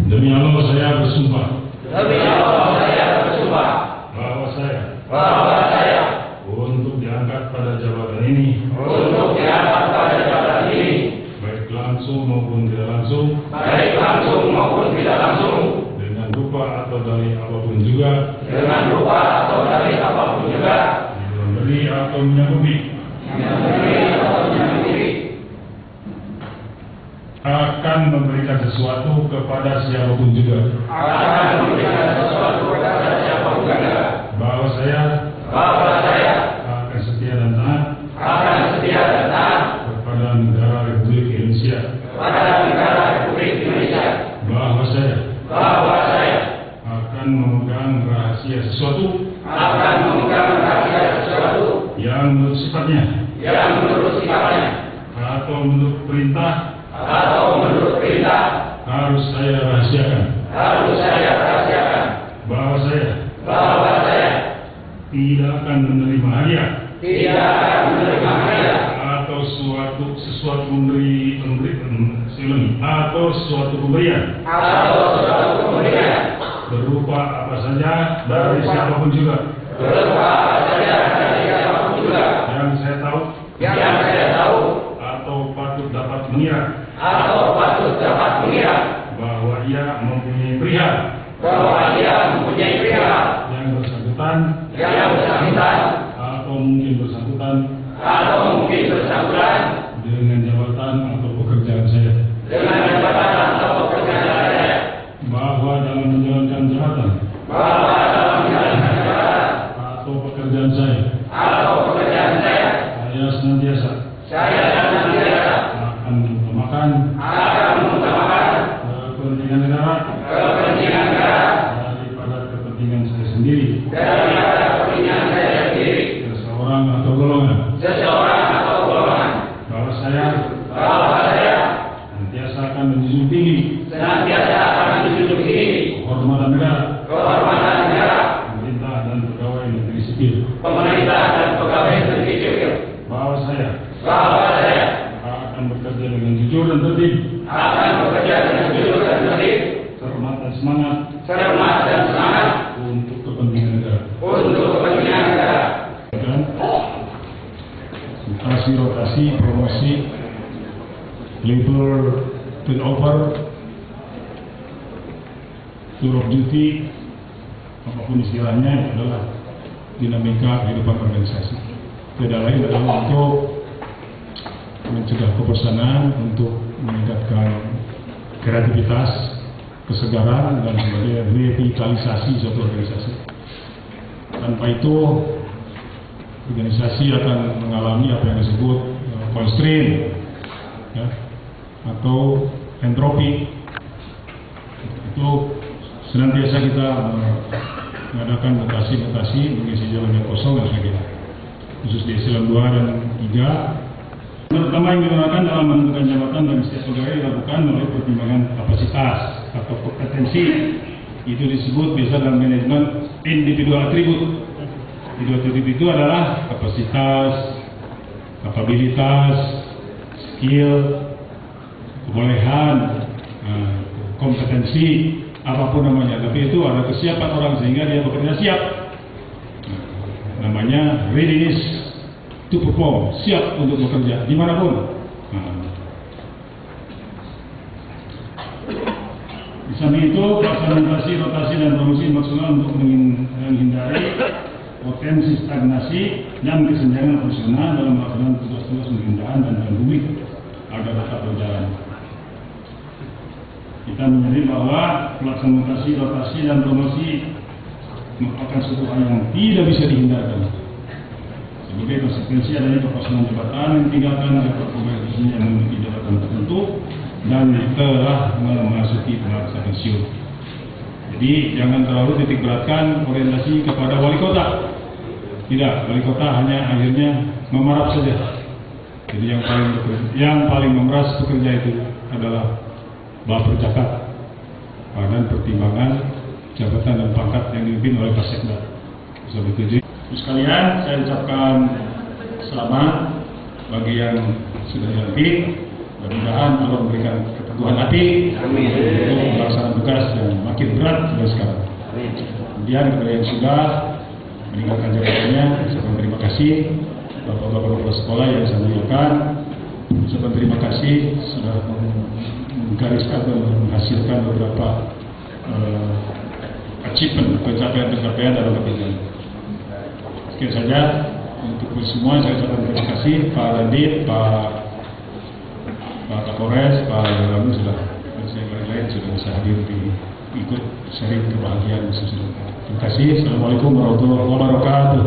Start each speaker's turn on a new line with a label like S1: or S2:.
S1: Demi Allah saya bersumpah.
S2: Demi Allah saya bersumpah.
S1: Bahwa saya untuk diangkat pada jabatan ini.
S2: Untuk diangkat pada jabatan ini.
S1: Baik langsung maupun tidak langsung.
S2: Baik langsung maupun tidak langsung.
S1: Dengan rupa atau dari apapun juga.
S2: Dengan rupa atau dari apapun juga.
S1: Memberi atau menyanggupi. Akan memberikan sesuatu kepada siapapun juga.
S2: Akan memberikan sesuatu kepada siapapun juga.
S1: Bahwa saya akan setia dan taat. Kepada negara Republik Indonesia. Bahwa saya akan memegang rahasia sesuatu. Yang menurut sifatnya. Atau menurut perintah. Harus saya rahasiakan. Bahwa saya tidak akan menerima hadiah. Atau sesuatu pemberian. Berupa apa saja dari siapapun juga. Yang saya tahu. Atau patut dapat mengira. Bahwa ia mempunyai perihal. Yang bersangkutan. Atau mungkin bersangkutan. Dengan jabatan atau pekerjaan saya. Bahwa dalam menjalankan jabatan. Atau pekerjaan saya. Saya senantiasa. Akan mengutamakan. Kepentingan negara. Daripada kepentingan saya sendiri. Seseorang atau golongan. Bahwa saya senantiasa akan menjunjung tinggi. Kehormatan negara. Pemerintah dan pegawai negeri sipil. Bahwa saya akan bekerja dengan jujur dan tertib. Cermat dan semangat. Untuk kepentingan negara. Rotasi, promosi, labor turnover, tour of duty, apapun istilahnya, itu adalah dinamika kehidupan organisasi. Tidak lain adalah untuk mencegah kebosanan, untuk meningkatkan kreativitas, kesegaran, dan sebagai revitalisasi suatu organisasi. Tanpa itu, organisasi akan mengalami apa yang disebut constraint, ya, atau entropi. Itu senantiasa kita mengadakan mutasi, mengisi jalan yang kosong dan sebagainya. Khusus di eselon 2 dan 3. Pertama yang digunakan dalam menentukan jabatan dan setiap pegawai dilakukan melalui pertimbangan kapasitas atau kompetensi. Itu disebut biasa dalam manajemen individual atribut. Individu itu adalah kapasitas, kapabilitas, skill, kebolehan, kompetensi, apapun namanya. Tapi itu ada kesiapan orang sehingga dia bekerja siap. Namanya readiness to perform, siap untuk bekerja dimanapun. Di samping itu, pelaksanaan rotasi dan promosi maksimal untuk menghindari potensi stagnasi dan kesenjangan fungsional dalam melaksanakan tugas-tugas pemerintahan dan publik agar tetap berjalan. Kita menyadari bahwa pelaksanaan rotasi dan promosi merupakan suatu hal yang tidak bisa dihindarkan. Sebagai konsekuensi adanya kekosongan jabatan yang tinggalkan oleh pegawai yang memiliki jabatan tertentu dan telah memasuki masa pensiun. Jadi jangan terlalu titik beratkan orientasi kepada wali kota. Tidak, wali kota hanya akhirnya memerap saja. Jadi yang paling memeras pekerja itu adalah baper zakat dan pertimbangan jabatan dan pangkat yang dipimpin oleh Kasekda. Terus sekalian, saya ucapkan selamat bagi yang sudah dilantik Mudah-mudahan Allah memberikan keteguhan hati untuk melaksanakan tugas yang makin berat dari sekarang. Kemudian kepada yang sudah meninggalkan jabatannya, saya berterima kasih Bapak-bapak kepala sekolah yang saya muliakan. Saya berterima kasih sudah menggariskan dan menghasilkan beberapa achievement, pencapaian dalam pekerjaan. Sekian saja untuk semua. Saya ucapkan terima kasih Pak Dandim, Pak Kapolres, Pak Lalu sudah, saya lain sudah bisa hadir di ikut sharing kebahagiaan khususnya. Terima kasih. Assalamualaikum warahmatullahi wabarakatuh.